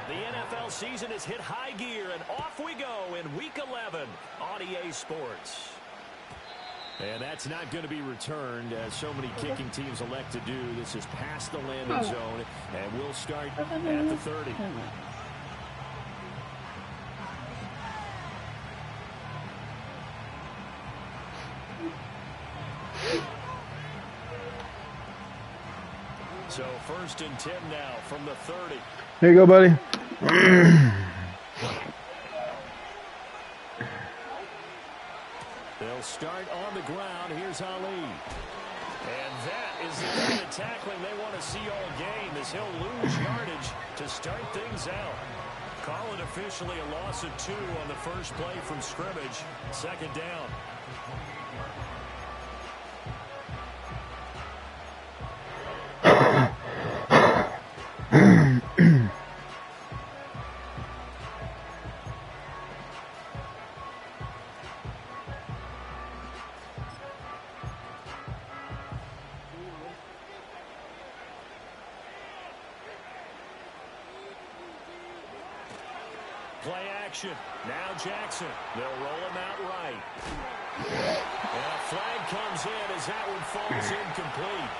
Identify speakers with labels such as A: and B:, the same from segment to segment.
A: The NFL season has hit high gear, and off we go in Week 11 on EA Sports. And that's not going to be returned, as so many kicking teams elect to do. This is past the landing zone, and we'll start at the 30. So 1st and 10 now from the 30.
B: Here you go, buddy.
A: They'll start on the ground. Here's Ali. And that is the kind of tackling they want to see all game, as he'll lose yardage to start things out. Call it officially a loss of 2 on the first play from scrimmage. 2nd down. Play action. Now Jackson. They'll roll him out right. And a flag comes in as that one falls incomplete.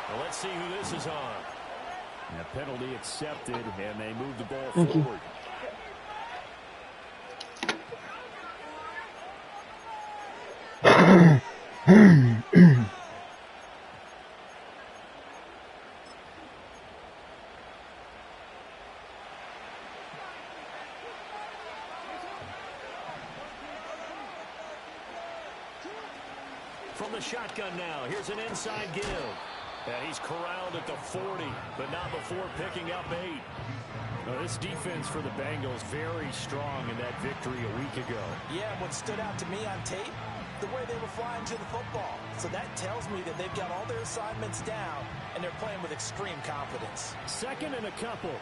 A: Well, let's see who this is on. And a penalty accepted, and they move the ball forward. From the shotgun now, here's an inside give. And he's corralled at the 40, but not before picking up 8. Now, this defense for the Bengals very strong in that victory a week ago.
C: Yeah, what stood out to me on tape, the way they were flying to the football. So that tells me that they've got all their assignments down, and they're playing with extreme confidence.
A: 2nd and a couple.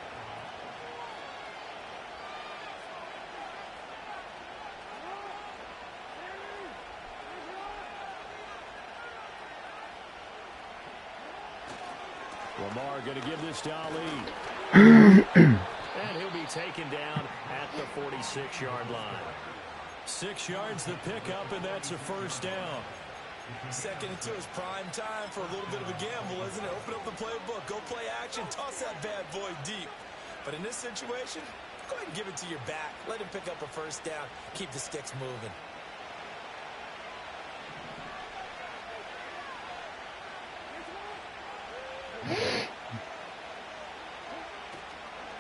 A: Lamar going to give this to Ali. And he'll be taken down at the 46-yard line. 6 yards the pickup, and that's a 1st down.
C: 2nd and 2 is prime time for a little bit of a gamble, isn't it? Open up the playbook, go play action, toss that bad boy deep. But in this situation, go ahead and give it to your back. Let him pick up a 1st down. Keep the sticks moving.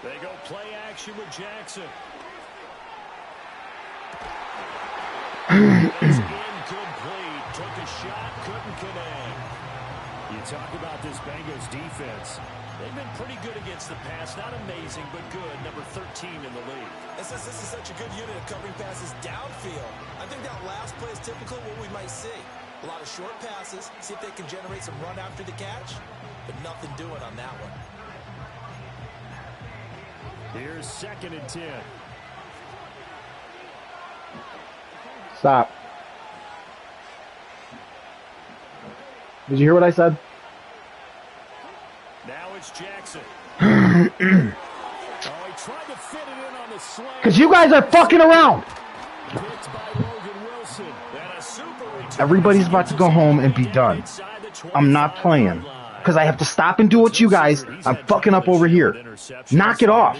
A: They go play action with Jackson. It's incomplete. Took a shot, couldn't connect. You talk about this Bengals defense. They've been pretty good against the pass. Not amazing, but good. Number 13 in the league.
C: And since this is such a good unit of covering passes downfield, I think that last play is typical of what we might see. A lot of short passes, see if they can generate some run after the catch, but nothing doing on that one.
A: Here's 2nd and 10.
B: Stop. Did you hear what I said?
A: Now it's Jackson. Oh, he tried to fit it in on the slant.
B: Because you guys are fucking around.
A: Picked by Logan Wilson. And a super return.
B: Everybody's about to go home and be done. I'm not playing. Because I have to stop and do what you guys. I'm fucking up over here. Knock it off.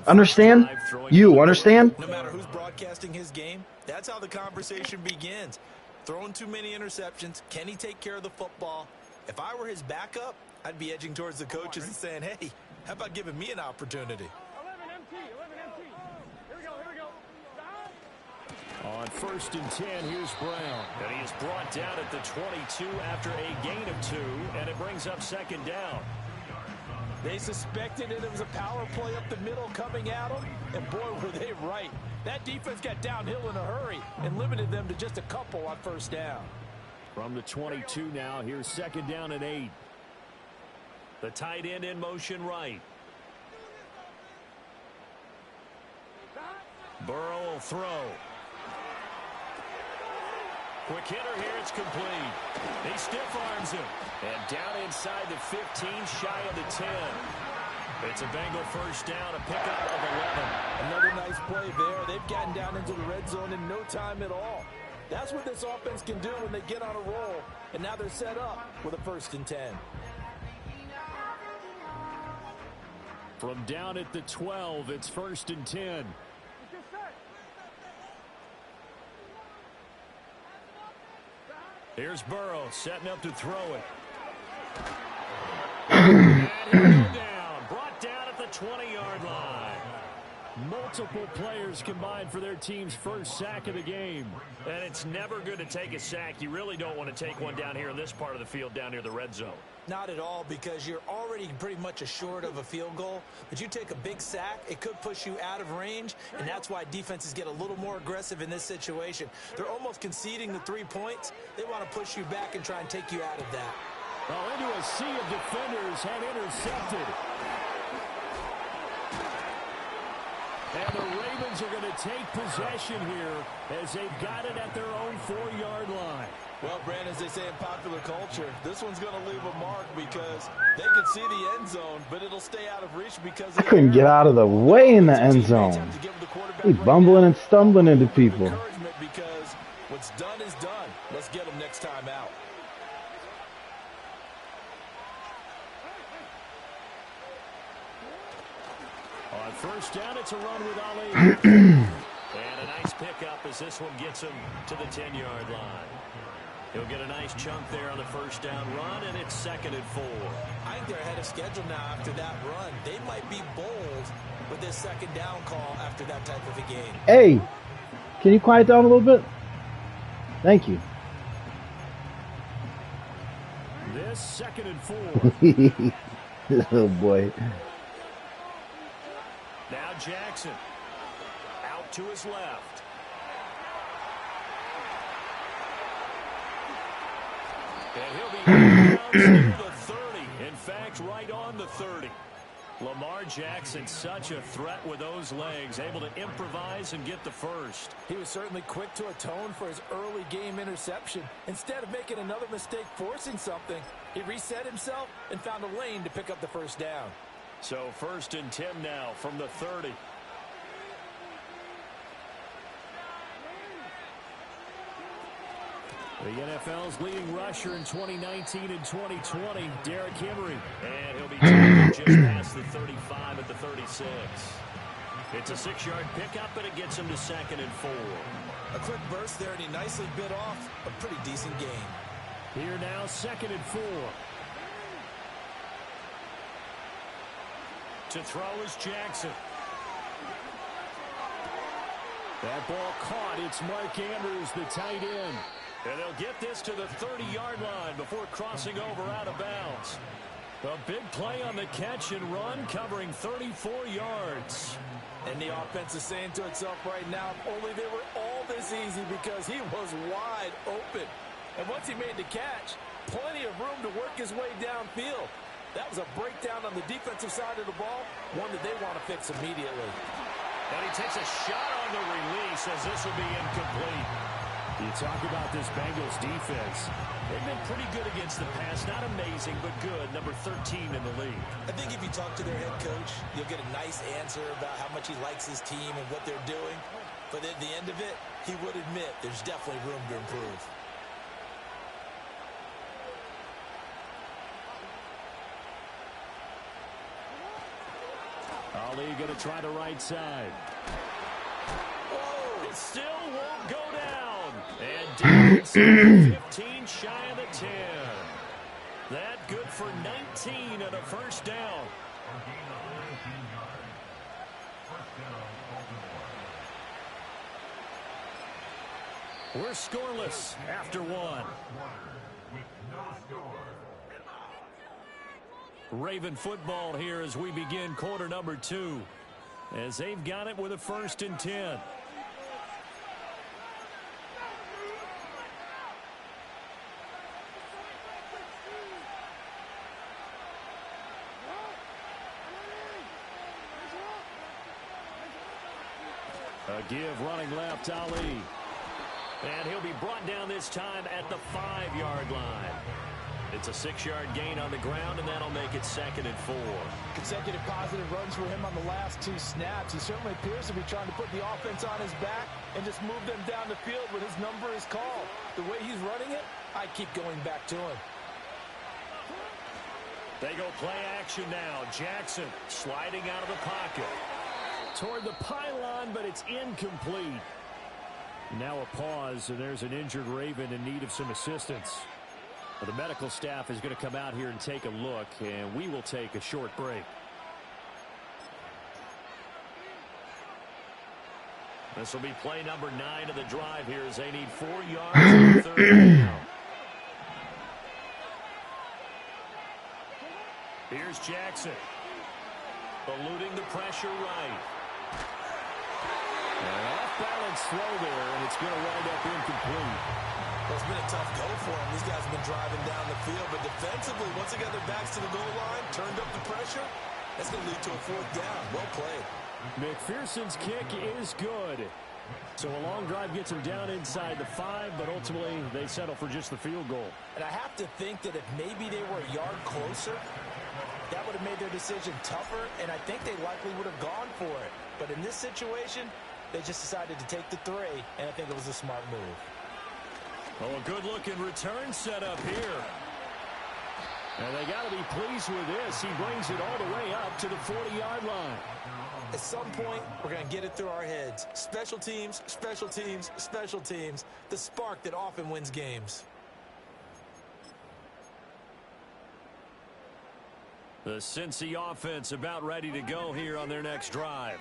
B: Understand? You understand?
C: No matter who's broadcasting his game, that's how the conversation begins. Throwing too many interceptions. Can he take care of the football? If I were his backup, I'd be edging towards the coaches and saying, hey, how about giving me an opportunity?
D: 11 MT. Here we go.
A: On 1st and 10, here's Brown. And he is brought down at the 22 after a gain of 2, and it brings up 2nd down.
C: They suspected that it was a power play up the middle coming at them, and boy, were they right. That defense got downhill in a hurry and limited them to just a couple on 1st down.
A: From the 22 now, here's 2nd down and 8. The tight end in motion right. Burrow will throw. Quick hitter here, it's complete. He stiff arms him. And down inside the 15, shy of the 10. It's a Bengal first down, a pickup of 11.
C: Another nice play there. They've gotten down into the red zone in no time at all. That's what this offense can do when they get on a roll. And now they're set up with a 1st and 10.
A: From down at the 12, it's 1st and 10. Here's Burrow setting up to throw it. And he'll go down. Brought down at the 20-yard line. Multiple players combined for their team's first sack of the game. And it's never good to take a sack. You really don't want to take one down here in this part of the field down near the red zone.
C: Not at all, because you're already pretty much assured of a field goal. But you take a big sack, it could push you out of range, and that's why defenses get a little more aggressive in this situation. They're almost conceding the 3 points. They want to push you back and try and take you out of that.
A: Well, into a sea of defenders and intercepted. And the Ravens are going to take possession here as they've got it at their own 4-yard line.
C: Well, Brandon, as they say in popular culture, this one's going to leave a mark because they can see the end zone, but it'll stay out of reach because
B: I couldn't get out of the way in the end zone. He's bumbling and stumbling into people.
C: Because what's done is done. Let's get them next time out.
A: On first down, it's a run with Ali. And a nice pickup as this one gets him to the 10-yard line. He'll get a nice chunk there on the first down run, and it's 2nd and 4.
C: I think they're ahead of schedule now after that run. They might be bold with this 2nd down call after that type of a game.
B: Hey, can you quiet down a little bit? Thank you.
A: This 2nd and 4.
B: Oh, boy.
A: Now Jackson out to his left. And he'll be down near the 30. In fact, right on the 30. Lamar Jackson, such a threat with those legs, able to improvise and get the first.
C: He was certainly quick to atone for his early game interception. Instead of making another mistake forcing something, he reset himself and found a lane to pick up the first down.
A: So 1st and 10 now from the 30. The NFL's leading rusher in 2019 and 2020, Derrick Henry. And he'll be tackled just past the 35 at the 36. It's a 6-yard pickup, and it gets him to 2nd and 4.
C: A quick burst there, and he nicely bit off a pretty decent gain.
A: Here now, 2nd and 4. To throw is Jackson. That ball caught. It's Mark Andrews, the tight end. And they'll get this to the 30-yard line before crossing over out of bounds. A big play on the catch and run, covering 34 yards.
C: And the offense is saying to itself right now, if only they were all this easy, because he was wide open. And once he made the catch, plenty of room to work his way downfield. That was a breakdown on the defensive side of the ball, one that they want to fix immediately.
A: And he takes a shot on the release as this will be incomplete. You talk about this Bengals defense. They've been pretty good against the pass. Not amazing, but good. Number 13 in the league.
C: I think if you talk to their head coach, you'll get a nice answer about how much he likes his team and what they're doing. But at the end of it, he would admit there's definitely room to improve.
A: Ali going to try the right side. Oh, it still won't go down. And down inside 15, shy of the 10. That good for 19 and a first down. We're scoreless after one. Raven football here as we begin quarter number 2. As they've got it with a 1st and 10. A give running left, Ali. And he'll be brought down this time at the 5-yard line. It's a 6-yard gain on the ground, and that'll make it 2nd and 4.
C: Consecutive positive runs for him on the last 2 snaps. He certainly appears to be trying to put the offense on his back and just move them down the field when his number is called. The way he's running it, I keep going back to him.
A: They go play action now. Jackson sliding out of the pocket. Toward the pylon, but it's incomplete. Now a pause, and there's an injured Raven in need of some assistance. The medical staff is going to come out here and take a look, and we will take a short break. This will be play number 9 of the drive here as they need 4 yards on the 3rd down. Here's Jackson. Eluding the pressure right. An off-balance throw there, and it's going to wind up incomplete.
C: Well, it's been a tough go for them. These guys have been driving down the field, but defensively, once they got their backs to the goal line, turned up the pressure, that's going to lead to a 4th down. Well played.
A: McPherson's kick is good. So a long drive gets them down inside the 5, but ultimately they settle for just the field goal.
C: And I have to think that if maybe they were a yard closer, that would have made their decision tougher, and I think they likely would have gone for it. But in this situation, they just decided to take the 3, and I think it was a smart move.
A: Oh, a good-looking return set up here. And they got to be pleased with this. He brings it all the way up to the 40-yard line.
C: At some point, we're going to get it through our heads. Special teams, special teams, special teams. The spark that often wins games.
A: The Cincy offense about ready to go here on their next drive.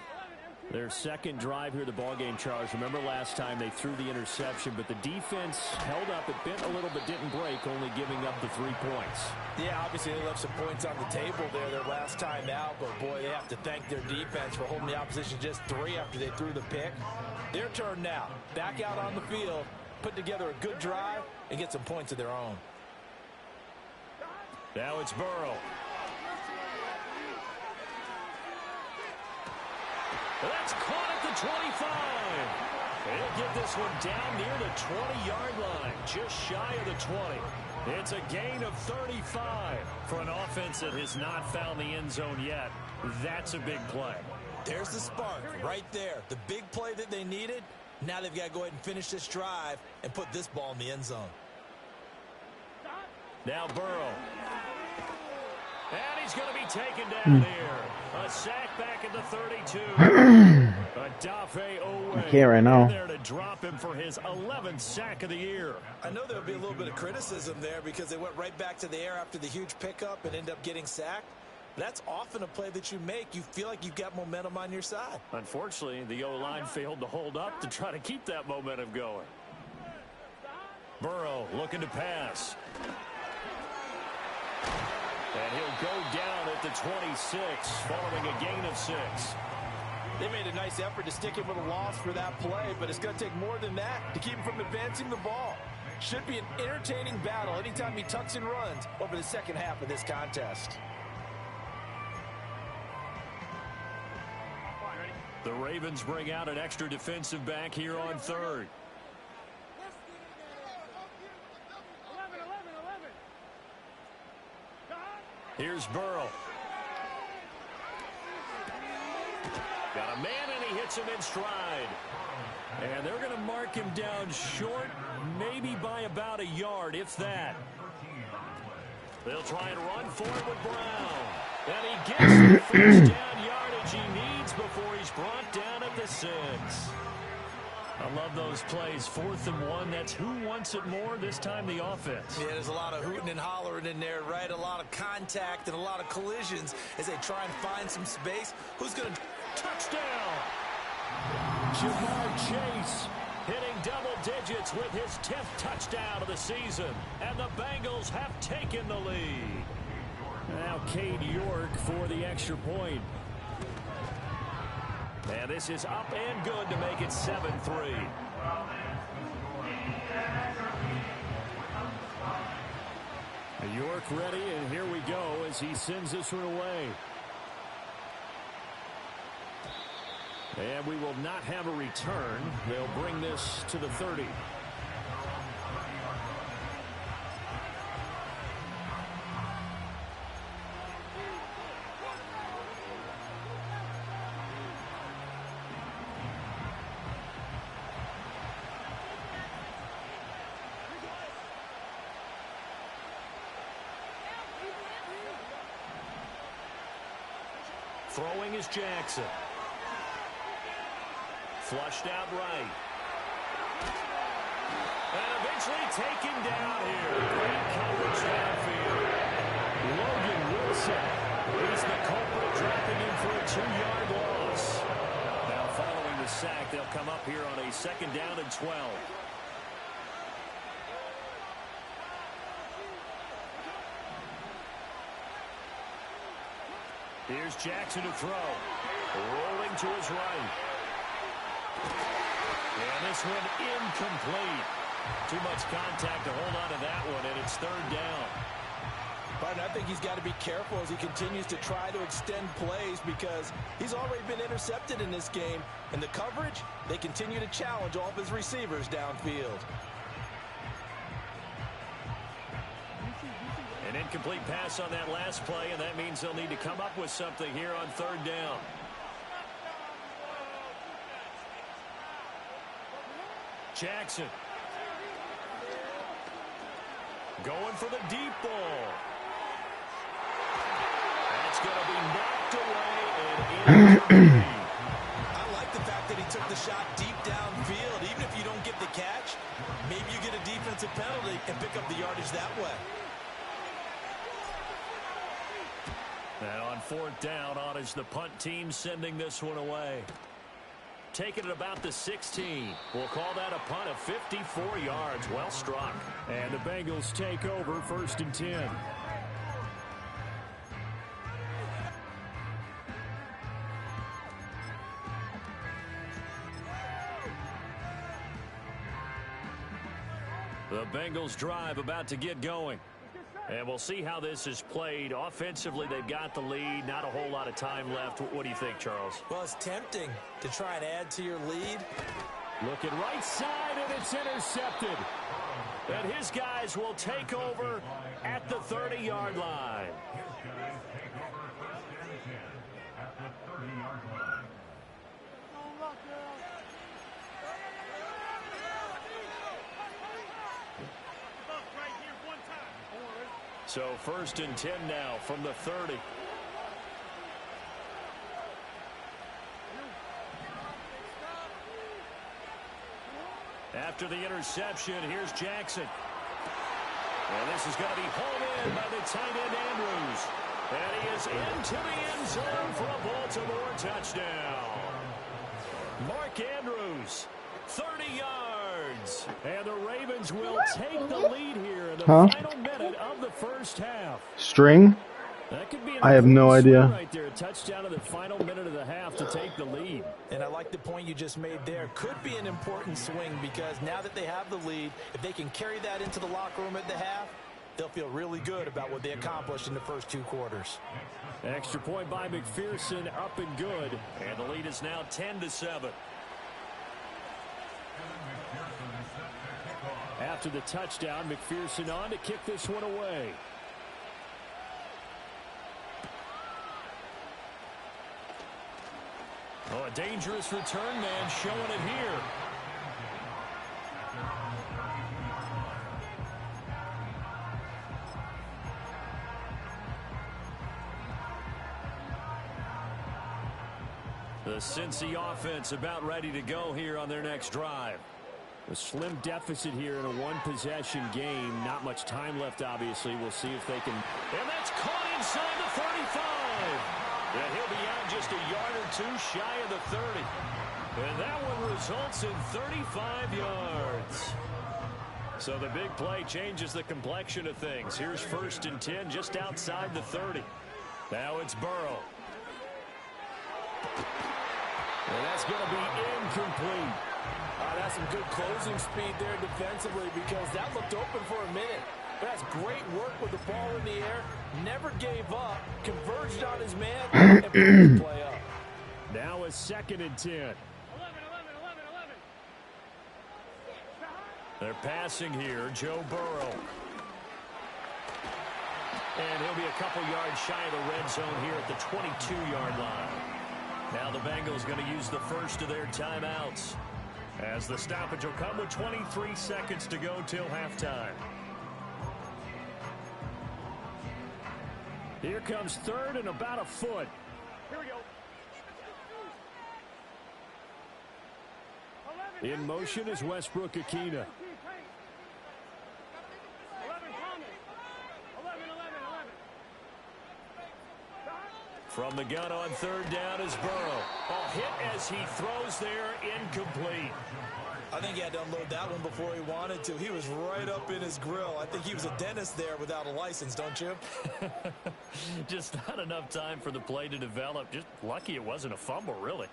A: Their 2nd drive here, the ballgame, Charles. Remember last time they threw the interception, but the defense held up. It bent a little but didn't break, only giving up the 3 points.
C: Yeah, obviously they left some points on the table there their last time out, but boy, they have to thank their defense for holding the opposition just 3 after they threw the pick. Their turn now. Back out on the field, put together a good drive, and get some points of their own.
A: Now it's Burrow. That's caught at the 25. They'll get this one down near the 20-yard line, just shy of the 20. It's a gain of 35 for an offense that has not found the end zone yet. That's a big play.
C: There's the spark right there. The big play that they needed. Now they've got to go ahead and finish this drive and put this ball in the end zone.
A: Now Burrow. And he's going to be taken down here. A sack back at the 32. Adafe Owe.
B: I can't right now.
A: There to drop him for his 11th sack of the year.
C: I know there'll be a little bit of criticism there because they went right back to the air after the huge pickup and end up getting sacked. That's often a play that you make. You feel like you've got momentum on your side.
A: Unfortunately, the O-line failed to hold up to try to keep that momentum going. Burrow looking to pass. And he'll go down at the 26 following a gain of 6.
C: They made a nice effort to stick him with a loss for that play, but it's going to take more than that to keep him from advancing the ball. Should be an entertaining battle anytime he tucks and runs over the second half of this contest.
A: The Ravens bring out an extra defensive back here on 3rd. Here's Burrow. Got a man, and he hits him in stride. And they're going to mark him down short, maybe by about a yard, if that. They'll try and run for it with Brown. And he gets the first down yardage he needs before he's brought down at the 6. I love those plays. 4th and 1. That's who wants it more, this time the offense.
C: Yeah, there's a lot of hooting and hollering in there, right? A lot of contact and a lot of collisions as they try and find some space. Who's going to...
A: Touchdown! Jamar Chase hitting double digits with his 10th touchdown of the season. And the Bengals have taken the lead. Now Cade York for the extra point. And this is up and good to make it 7-3. York ready, and here we go as he sends this one away. And we will not have a return. They'll bring this to the 30. Throwing is Jackson. Flushed out right. And eventually taken down here. Great coverage downfield. Logan Wilson is the culprit, dropping him for a 2-yard loss. Now following the sack, they'll come up here on a 2nd down and 12. Here's Jackson to throw. Rolling to his right. And this one incomplete. Too much contact to hold on to that one, and it's 3rd down.
C: But I think he's got to be careful as he continues to try to extend plays because he's already been intercepted in this game. And the coverage, they continue to challenge all of his receivers downfield.
A: An incomplete pass on that last play, and that means they'll need to come up with something here on 3rd down. Jackson. Going for the deep ball. That's going to be knocked away and incomplete.
C: I like the fact that he took the shot deep downfield. Even if you don't get the catch, maybe you get a defensive penalty and pick up the yardage that way.
A: And on 4th down, on is the punt team sending this one away. Taking it about the 16. We'll call that a punt of 54 yards. Well struck. And the Bengals take over 1st and 10. The Bengals drive about to get going. And we'll see how this is played. Offensively, they've got the lead. Not a whole lot of time left. What do you think, Charles?
C: Well, it's tempting to try and add to your lead.
A: Looking right side, and it's intercepted. And his guys will take over at the 30-yard line. So 1st and 10 now from the 30. After the interception, here's Jackson. And this is going to be hauled in by the tight end Andrews. And he is into the end zone for a Baltimore touchdown. Mark Andrews, 30 yards. And the Ravens will take the lead here in the final minute of the 1st half.
B: String?
A: That could be
B: I have no idea.
A: Right there, a touchdown in the final minute of the half to take the lead.
C: And I like the point you just made there. Could be an important swing because now that they have the lead, if they can carry that into the locker room at the half, they'll feel really good about what they accomplished in the first 2 quarters.
A: Extra point by McPherson, up and good. And the lead is now 10-7. After the touchdown, McPherson on to kick this one away. Oh, a dangerous return man showing it here. The Cincy offense about ready to go here on their next drive. A slim deficit here in a 1-possession game. Not much time left, obviously. We'll see if they can. And that's caught inside the 35. And he'll be out just a yard or 2 shy of the 30. And that one results in 35 yards. So the big play changes the complexion of things. Here's 1st and 10 just outside the 30. Now it's Burrow. And that's going to be incomplete.
C: That's some good closing speed there defensively because that looked open for a minute. That's great work with the ball in the air. Never gave up. Converged on his man and put the play up.
A: Now it's 2nd and 10.
D: 11.
A: They're passing here. Joe Burrow. And he'll be a couple yards shy of the red zone here at the 22-yard line. Now the Bengals going to use the first of their timeouts, as the stoppage will come with 23 seconds to go till halftime. Here comes 3rd and about a foot.
D: Here we go. 11
A: In motion is Westbrook Akina.
D: 11 Thomas. 11.
A: From the gun on third down is Burrow. A hit as he throws there, incomplete.
C: I think he had to unload that one before he wanted to. He was right up in his grill. I think he was a dentist there without a license, don't you?
A: Just not enough time for the play to develop. Just lucky it wasn't a fumble, really.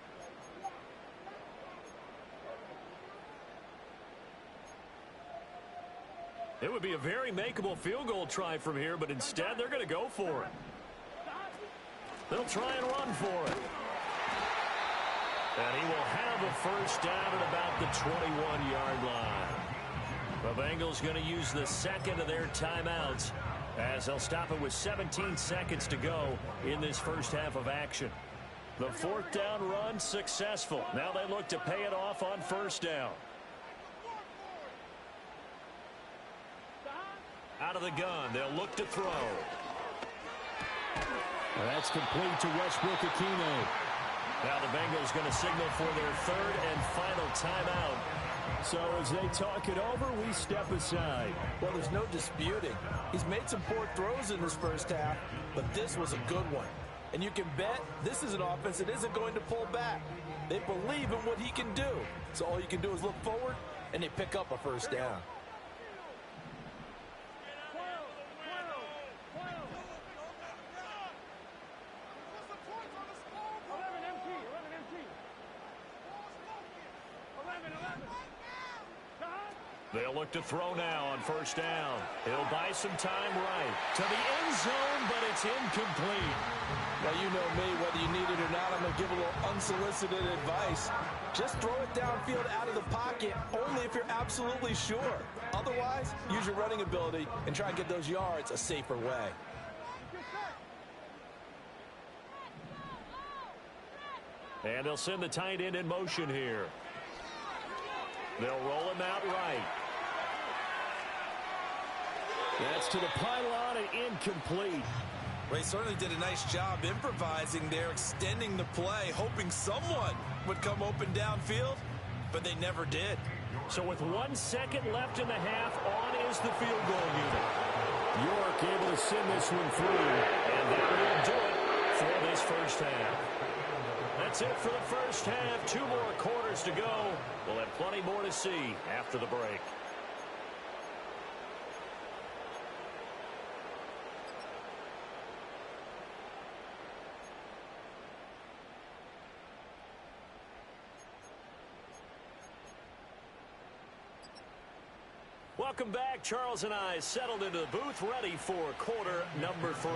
A: It would be a very makeable field goal try from here, but instead they're going to go for it. They'll try and run for it. And he will have a first down at about the 21-yard line. The Bengals going to use the second of their timeouts as they'll stop it with 17 seconds to go in this first half of action. The fourth down run successful. Now they look to pay it off on first down. Out of the gun, they'll look to throw. That's complete to Westbrook Akina. Now the Bengals going to signal for their third and final timeout. So as they talk it over, we step aside.
C: Well, there's no disputing. He's made some poor throws in this first half, but this was a good one. And you can bet this is an offense that isn't going to pull back. They believe in what he can do. So all you can do is look forward, and they pick up a first down.
D: 11.
A: They'll look to throw now on first down. He'll buy some time right to the end zone, but it's incomplete.
C: Now, you know me, whether you need it or not, I'm going to give a little unsolicited advice. Just throw it downfield out of the pocket, only if you're absolutely sure. Otherwise, use your running ability and try and get those yards a safer way.
A: And they'll send the tight end in motion here. They'll roll him out right. That's to the pylon and incomplete.
C: Ray certainly did a nice job improvising there, extending the play, hoping someone would come open downfield, but they never did.
A: So with 1 second left in the half, on is the field goal unit. York able to send this one through, and that will do it for this first half. That's it for the first half. 2 more quarters to go. We'll have plenty more to see after the break. Welcome back. Charles and I settled into the booth, ready for quarter number 3.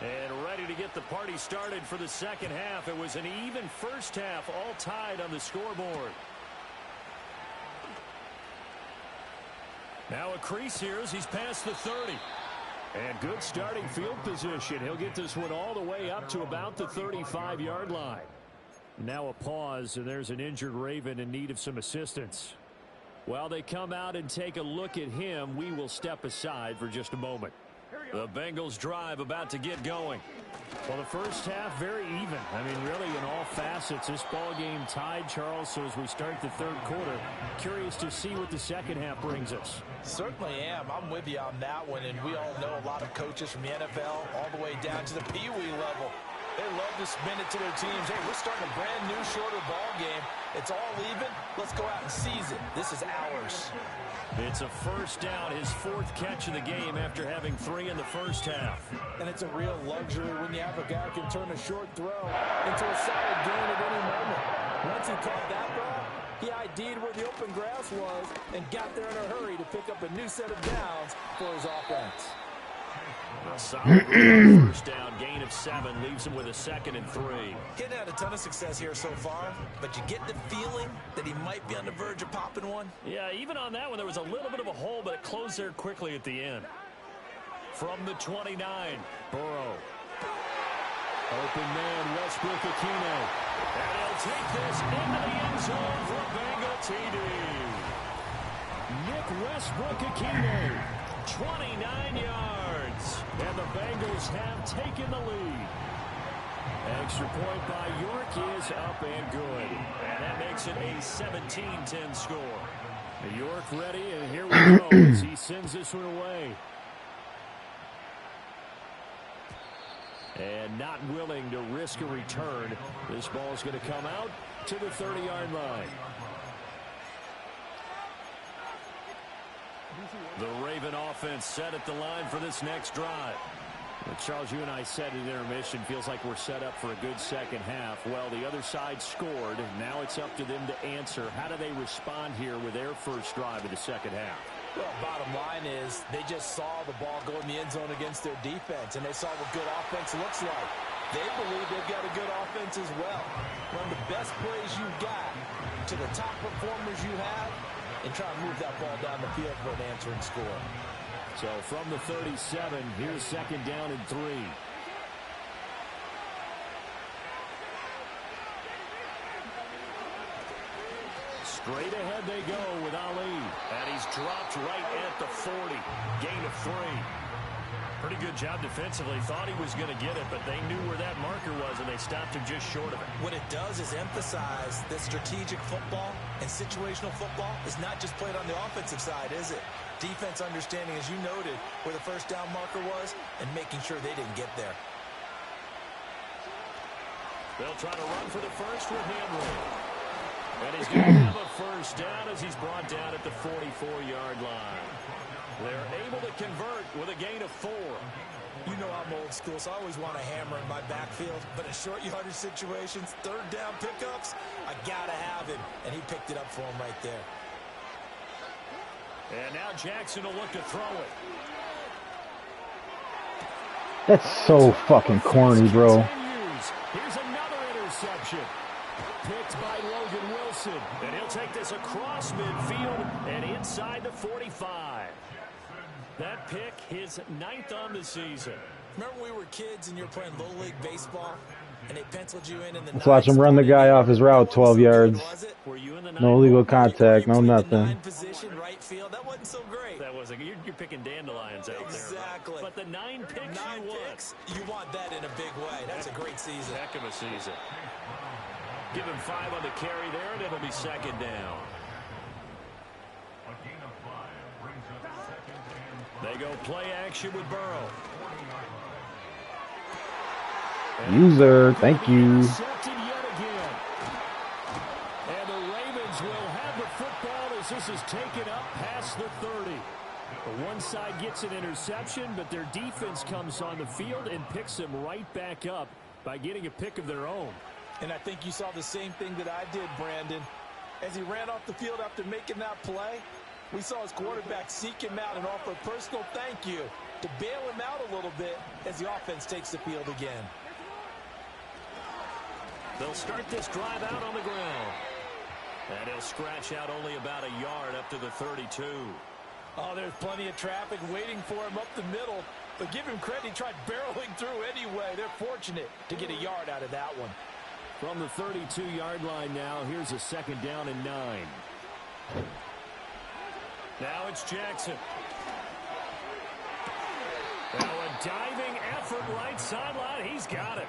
A: And ready to get the party started for the second half. It was an even first half, all tied on the scoreboard. Now a crease here as he's past the 30. And good starting field position. He'll get this one all the way up to about the 35-yard line. Now a pause, and there's an injured Raven in need of some assistance. While they come out and take a look at him, we will step aside for just a moment. The Bengals drive about to get going. Well, the first half, very even. I mean, really, in all facets, this ball game tied, Charles. So as we start the third quarter, curious to see what the second half brings us.
C: Certainly am. I'm with you on that one. And we all know a lot of coaches from the NFL all the way down to the Pee Wee level. They love to spin it to their teams. Hey, we're starting a brand new, shorter ball game. It's all even. Let's go out and seize it. This is ours.
A: It's a first down, his 4th catch of the game after having 3 in the first half.
C: And it's a real luxury when you have a guy who can turn a short throw into a solid gain at any moment. Once he caught that ball, he ID'd where the open grass was and got there in a hurry to pick up a new set of downs for his offense.
A: A solid first down, gain of 7, leaves him with a 2nd and 3.
C: Getting had a ton of success here so far, but you get the feeling that he might be on the verge of popping one.
A: Yeah, even on that one, there was a little bit of a hole, but it closed there quickly at the end. From the 29, Burrow. Open man, Westbrook Akina. And he'll take this into the end zone for a Bengal TD. Nick Westbrook Akina, 29 yards. And the Bengals have taken the lead. Extra point by York is up and good. And that makes it a 17-10 score. York ready, and here we go as he sends this one away. And not willing to risk a return. This ball's going to come out to the 30-yard line. The Raven offense set at the line for this next drive. Charles, you and I said in intermission, feels like we're set up for a good second half. Well, the other side scored. Now it's up to them to answer. How do they respond here with their first drive of the second half?
C: Well, bottom line is they just saw the ball go in the end zone against their defense, and they saw what good offense looks like. They believe they've got a good offense as well. Run the best plays you've got to the top performers you have and try to move that ball down the field for an answering score.
A: So from the 37, here's second down and 3. Straight ahead they go with Ali. And he's dropped right at the 40. Gain of 3. Pretty good job defensively. Thought he was going to get it, but they knew where that marker was, and they stopped him just short of it.
C: What it does is emphasize that strategic football and situational football is not just played on the offensive side, is it? Defense understanding, as you noted, where the first down marker was and making sure they didn't get there.
A: They'll try to run for the first with Henry. And he's going to have a first down as he's brought down at the 44-yard line. They're able to convert with a gain of 4.
C: You know I'm old school, so I always want a hammer in my backfield. But in short yardage situations, third down pickups, I got to have him. And he picked it up for him right there.
A: And now Jackson will look to throw it.
B: That's so fucking corny, bro.
A: Here's another interception. Picked by Logan Wilson. And he'll take this across midfield and inside the 45. That pick, his 9th on the season.
C: Remember when we were kids and you were playing Little League Baseball? And they penciled you in the
B: Let's watch him run the guy off his route 12 yards. No legal contact, no nothing.
C: Position, right field. That wasn't so great.
A: That wasn't. You're picking dandelions out there.
C: Exactly.
A: But the 9 picks
C: you want that in a big way. That's a great season.
A: Heck of a season. Give him 5 on the carry there, and it'll be second down. They go play action with Burrow.
B: User, thank you.
A: And the Ravens will have the football as this is taken up past the 30. The one side gets an interception, but their defense comes on the field and picks them right back up by getting a pick of their own.
C: And I think you saw the same thing that I did, Brandon. As he ran off the field after making that play, we saw his quarterback seek him out and offer a personal thank you to bail him out a little bit as the offense takes the field again.
A: They'll start this drive out on the ground. And he'll scratch out only about a yard up to the 32.
C: Oh, there's plenty of traffic waiting for him up the middle. But give him credit, he tried barreling through anyway. They're fortunate to get a yard out of that one.
A: From the 32-yard line now, here's a second down and 9. Now it's Jackson. Now a diving effort right sideline. He's got it.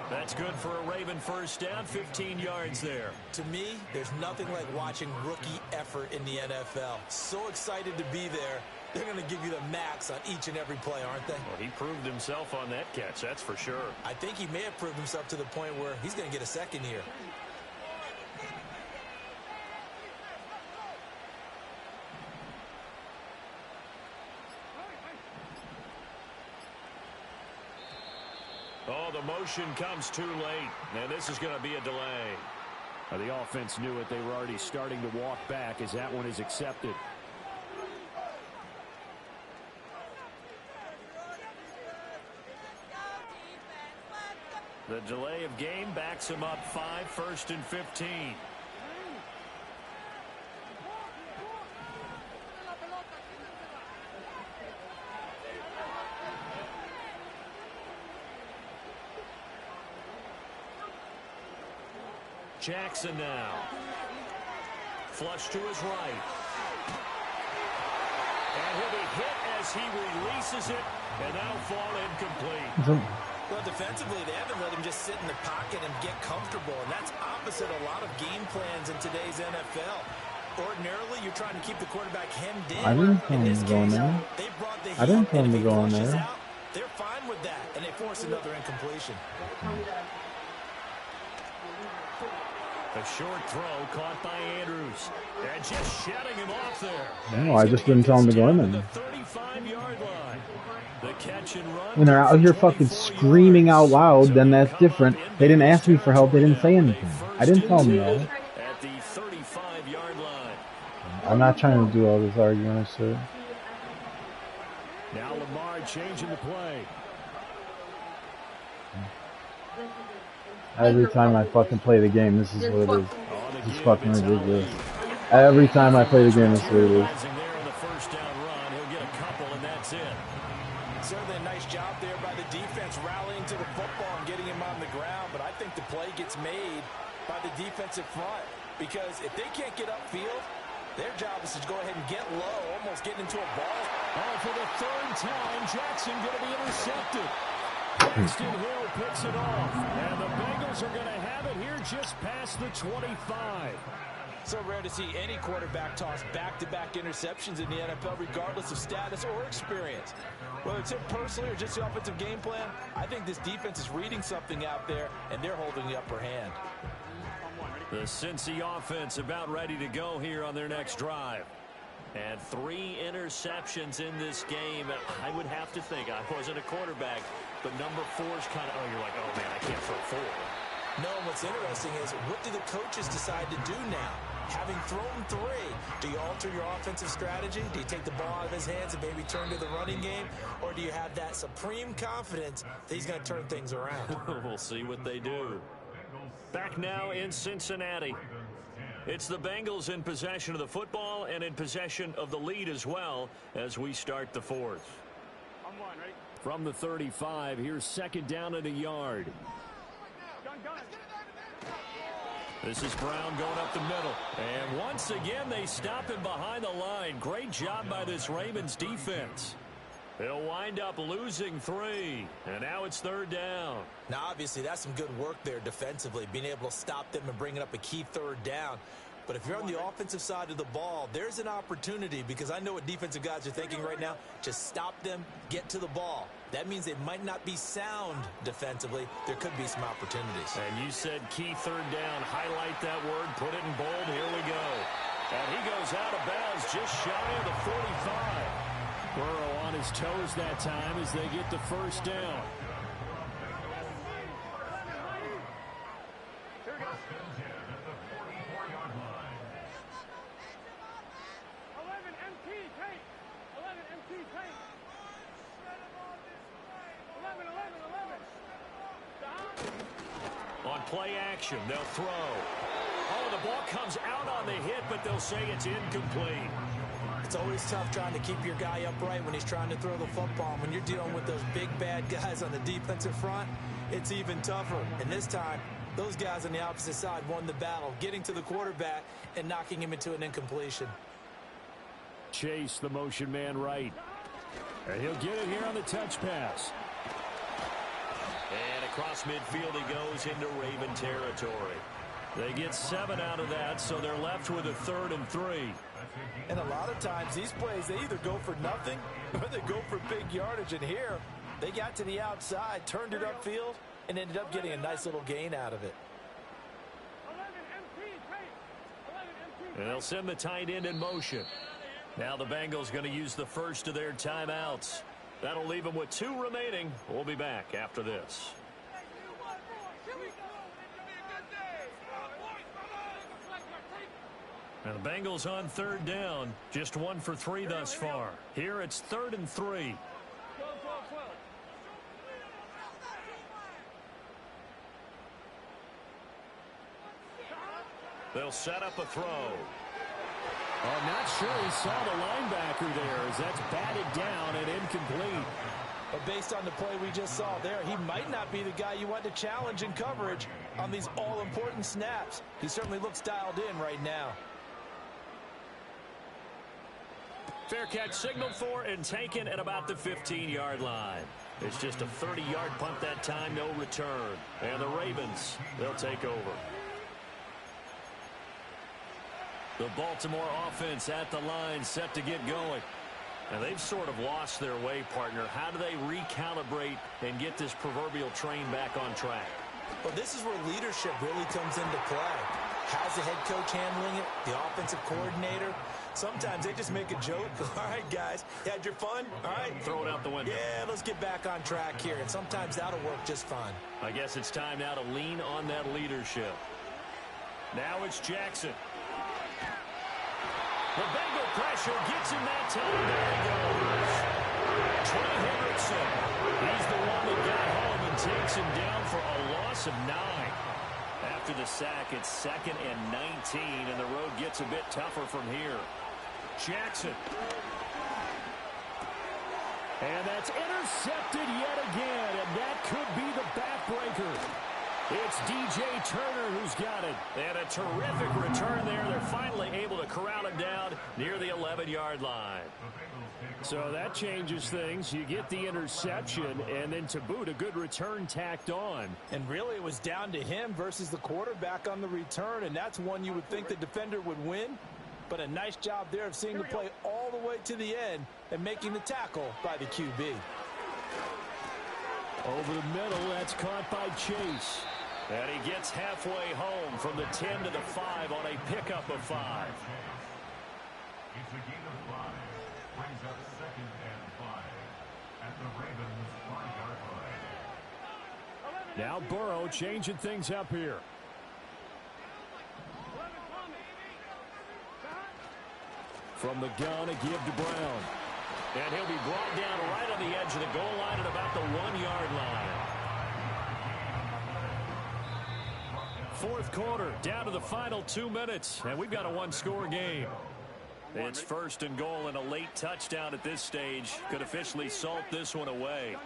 A: That's good for a Raven first down, 15 yards there.
C: To me, there's nothing like watching rookie effort in the NFL. So excited to be there. They're going to give you the max on each and every play, aren't they?
A: Well, he proved himself on that catch, that's for sure.
C: I think he may have proved himself to the point where he's going to get a second here.
A: Oh, the motion comes too late. Now this is going to be a delay. The offense knew it. They were already starting to walk back as that one is accepted. The delay of game backs him up 5, 1st and 15. Jackson now. Flush to his right. And he'll be hit as he releases it, and that'll fall incomplete.
C: Well, defensively, they haven't let him just sit in the pocket and get comfortable, and that's opposite a lot of game plans in today's NFL. Ordinarily, you're trying to keep the quarterback hemmed in.
B: I didn't tell
C: In
B: him
C: this
B: to go in
C: case,
B: there.
C: they brought the
B: I didn't
C: heat,
B: tell
C: and
B: him
C: if
B: to
C: he
B: go in
C: flushes
B: there.
C: out, they're fine with that, and they force another incompletion.
A: A short throw caught by Andrews. And just shutting him off there.
B: No, I just didn't tell him to go in there.
A: The 35-yard line. The catch and run.
B: When they're out here fucking screaming out loud, then that's different. They didn't ask me for help. They didn't say anything. I didn't tell them that.
A: At the 35-yard line.
B: I'm not trying to do all this argument, sir.
A: Now Lamar changing the play.
B: Every time I fucking play the game, this is what it is. It's fucking ridiculous. Every time I play the game, this is what it is.
A: There on the first down run, he'll get a couple, and that's it.
C: Certainly a nice job there by the defense rallying to the football and getting him on the ground, but I think the play gets made by the defensive front because if they can't get upfield, their job is to go ahead and get low, almost getting into a ball.
A: Oh, for the third time, Jackson going to be intercepted. Winston Hill picks it off, and the Bengals are going to have it here just past the 25.
C: So rare to see any quarterback toss back-to-back interceptions in the NFL, regardless of status or experience. Whether it's him personally or just the offensive game plan, I think this defense is reading something out there, and they're holding the upper hand.
A: The Cincy offense about ready to go here on their next drive. And 3 interceptions in this game. I would have to think, I wasn't a quarterback, but number 4 is kind of, you're like, oh man, I can't throw 4.
C: No, what's interesting is, what do the coaches decide to do now? Having thrown 3, do you alter your offensive strategy? Do you take the ball out of his hands and maybe turn to the running game? Or do you have that supreme confidence that he's going to turn things around?
A: We'll see what they do. Back now in Cincinnati. It's the Bengals in possession of the football and in possession of the lead as well as we start the 4th. From the 35, here's second down and a yard. This is Brown going up the middle. And once again, they stop him behind the line. Great job by this Ravens defense. They'll wind up losing 3. And now it's third down.
C: Now, obviously, that's some good work there defensively, being able to stop them and bringing up a key third down. But if you're on the offensive side of the ball, there's an opportunity, because I know what defensive guys are thinking right now. Just stop them, get to the ball. That means they might not be sound defensively. There could be some opportunities.
A: And you said key third down. Highlight that word. Put it in bold. Here we go. And he goes out of bounds just shy of the 45. Burrow on his toes that time as they get the first down. On play action, they'll throw. Oh, the ball comes out on the hit, but they'll say it's incomplete.
C: It's always tough trying to keep your guy upright when he's trying to throw the football. When you're dealing with those big, bad guys on the defensive front, it's even tougher. And this time, those guys on the opposite side won the battle, getting to the quarterback and knocking him into an incompletion.
A: Chase, the motion man right. And he'll get it here on the touch pass. And across midfield he goes into Raven territory. They get 7 out of that, so they're left with a 3rd and 3.
C: And a lot of times, these plays, they either go for nothing or they go for big yardage. And here, they got to the outside, turned it upfield, and ended up getting a nice little gain out of it.
A: And they'll send the tight end in motion. Now the Bengals going to use the first of their timeouts. That'll leave them with 2 remaining. We'll be back after this. And the Bengals on 3rd down. Just 1 for 3 thus far. Here it's 3rd and 3. They'll set up a throw. I'm not sure he saw the linebacker there as that's batted down and incomplete.
C: But based on the play we just saw there, he might not be the guy you want to challenge in coverage on these all-important snaps. He certainly looks dialed in right now.
A: Fair catch signaled for and taken at about the 15-yard line. It's just a 30-yard punt that time, no return. And the Ravens, they'll take over. The Baltimore offense at the line, set to get going. And they've sort of lost their way, partner. How do they recalibrate and get this proverbial train back on track?
C: Well, this is where leadership really comes into play. How's the head coach handling it? The offensive coordinator? Sometimes they just make a joke. All right, guys, you had your fun? All right.
A: Throw it out the window.
C: Yeah, let's get back on track here. And sometimes that'll work just fine.
A: I guess it's time now to lean on that leadership. Now it's Jackson. The Bengal pressure gets him that time. There he goes. Trey Hendrickson. He's the one that got home and takes him down for a loss of 9. After the sack, it's 2nd and 19, and the road gets a bit tougher from here. Jackson. And that's intercepted yet again, and that could be the backbreaker. It's DJ Turner who's got it. And a terrific return there. They're finally able to corral him down near the 11-yard line. So that changes things. You get the interception, and then to boot, a good return tacked on.
C: And really, it was down to him versus the quarterback on the return, and that's one you would think the defender would win. But a nice job there of seeing the play all the way to the end and making the tackle by the QB.
A: Over the middle, that's caught by Chase. And he gets halfway home from the 10 to the 5 on a pickup of 5.
E: It's a gain of 5. Brings up 2nd and 5 at the Ravens 5-yard line.
A: Now Burrow changing things up here. From the gun, a give to Brown. And he'll be brought down right on the edge of the goal line at about the 1-yard line. 4th quarter, down to the final 2 minutes, and we've got a 1-score game. It's 1st and goal, and a late touchdown at this stage could officially salt this one away.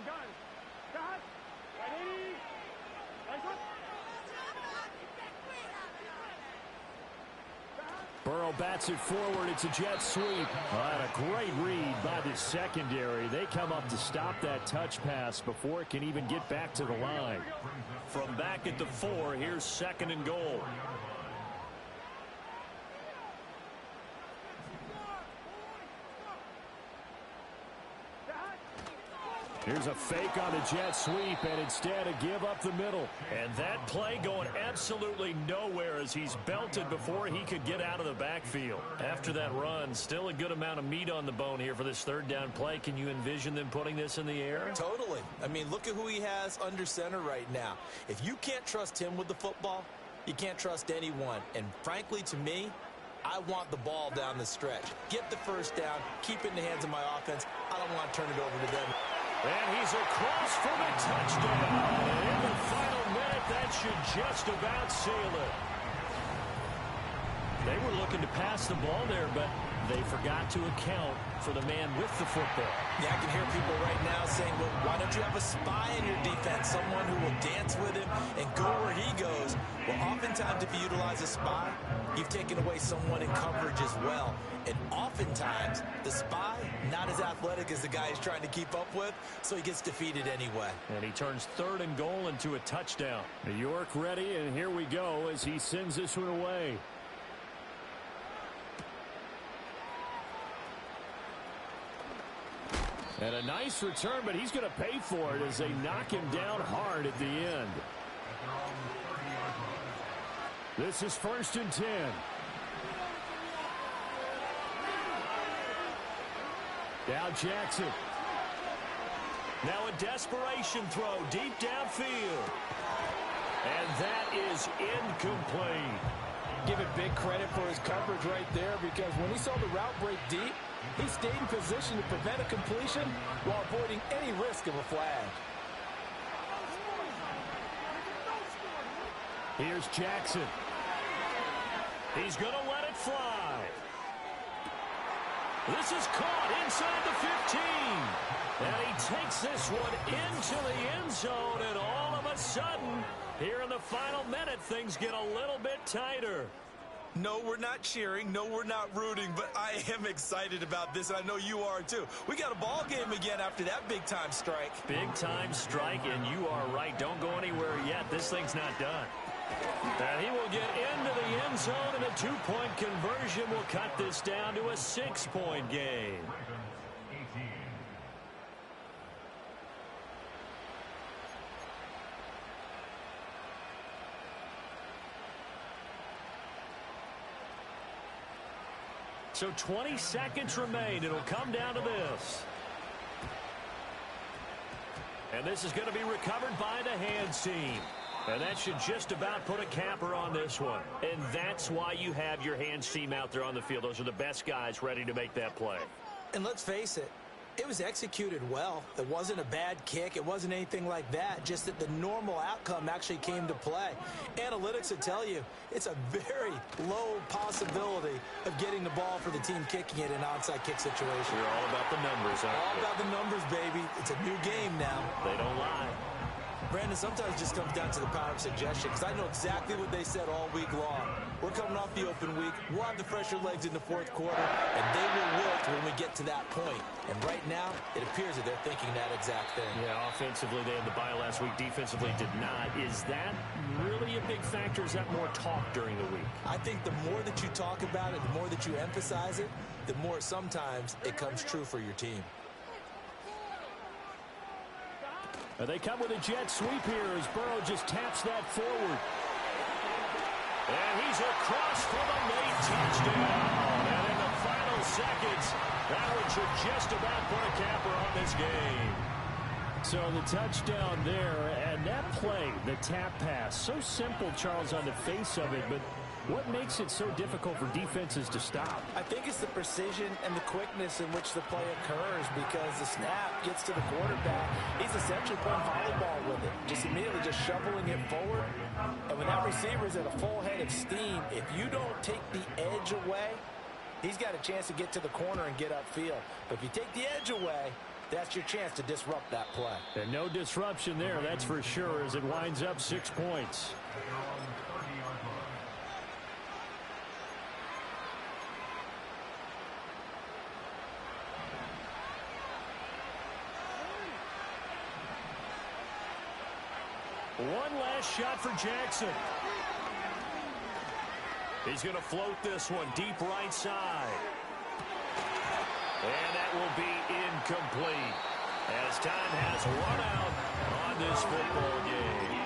A: Burrow bats it forward. It's a jet sweep. And a great read by the secondary. They come up to stop that touch pass before it can even get back to the line. From back at the 4, here's 2nd and goal. Here's a fake on the jet sweep, and instead a give up the middle. And that play going absolutely nowhere as he's belted before he could get out of the backfield. After that run, still a good amount of meat on the bone here for this 3rd down play. Can you envision them putting this in the air?
C: Totally. I mean, look at who he has under center right now. If you can't trust him with the football, you can't trust anyone. And frankly, to me, I want the ball down the stretch. Get the 1st down, keep it in the hands of my offense. I don't want to turn it over to them.
A: And he's across for the touchdown. And in the final minute, that should just about seal it. They were looking to pass the ball there, but they forgot to account for the man with the football.
C: Yeah, I can hear people right now saying, well, why don't you have a spy in your defense, someone who will dance with him and go where he goes? Well, oftentimes if you utilize a spy, you've taken away someone in coverage as well. And oftentimes, the spy, not as athletic as the guy he's trying to keep up with, so he gets defeated anyway.
A: And he turns 3rd and goal into a touchdown. New York ready, and here we go as he sends this one away. And a nice return, but he's going to pay for it as they knock him down hard at the end. This is 1st and 10. Now Jackson. Now a desperation throw deep downfield. And that is incomplete.
C: Give it big credit for his coverage right there, because when he saw the route break deep, he stayed in position to prevent a completion while avoiding any risk of a flag.
A: Here's Jackson. He's going to let it fly. This is caught inside the 15. And he takes this one into the end zone, and all of a sudden, here in the final minute, things get a little bit tighter.
C: No, we're not cheering. No, we're not rooting, but I am excited about this, and I know you are too. We got a ball game again after that big-time strike.
A: Big-time strike, and you are right. Don't go anywhere yet. This thing's not done. And he will get into the end zone, and a two-point conversion will cut this down to a 6-point game.
E: Ravens 18.
A: So 20 seconds remain. It'll come down to this. And this is going to be recovered by the hands team. And that should just about put a capper on this one. And that's why you have your hands team out there on the field. Those are the best guys ready to make that play.
C: And let's face it, it was executed well. It wasn't a bad kick. It wasn't anything like that. Just that the normal outcome actually came to play. Analytics will tell you it's a very low possibility of getting the ball for the team kicking it in an onside kick situation.
A: We're all about the numbers, aren't
C: All
A: we?
C: about the numbers, baby. It's a new game now.
A: They don't lie.
C: Brandon, sometimes it just comes down to the power of suggestion, because I know exactly what they said all week long. We're coming off the open week. We'll have the fresher legs in the fourth quarter, and they will wilt when we get to that point. And right now, it appears that they're thinking that exact thing.
A: Yeah, offensively, they had the bye last week. Defensively, did not. Is that really a big factor? Is that more talk during the week?
C: I think the more that you talk about it, the more that you emphasize it, the more sometimes it comes true for your team.
A: And they come with a jet sweep here as Burrow just taps that forward. And he's across for the late touchdown. And in the final seconds, that one should just about put a capper on this game. So the touchdown there, and that play, the tap pass, so simple, Charles, on the face of it, but what makes it so difficult for defenses to stop?
F: I think it's the precision and the quickness in which the play occurs, because the snap gets to the quarterback. He's essentially playing volleyball with it, just immediately just shoveling it forward. And when that receiver is at a full head of steam, if you don't take the edge away, he's got a chance to get to the corner and get upfield. But if you take the edge away, that's your chance to disrupt that play.
A: And no disruption there, that's for sure, as it winds up 6 points. One last shot for Jackson. He's going to float this one deep right side. And that will be incomplete as time has run out on this football game.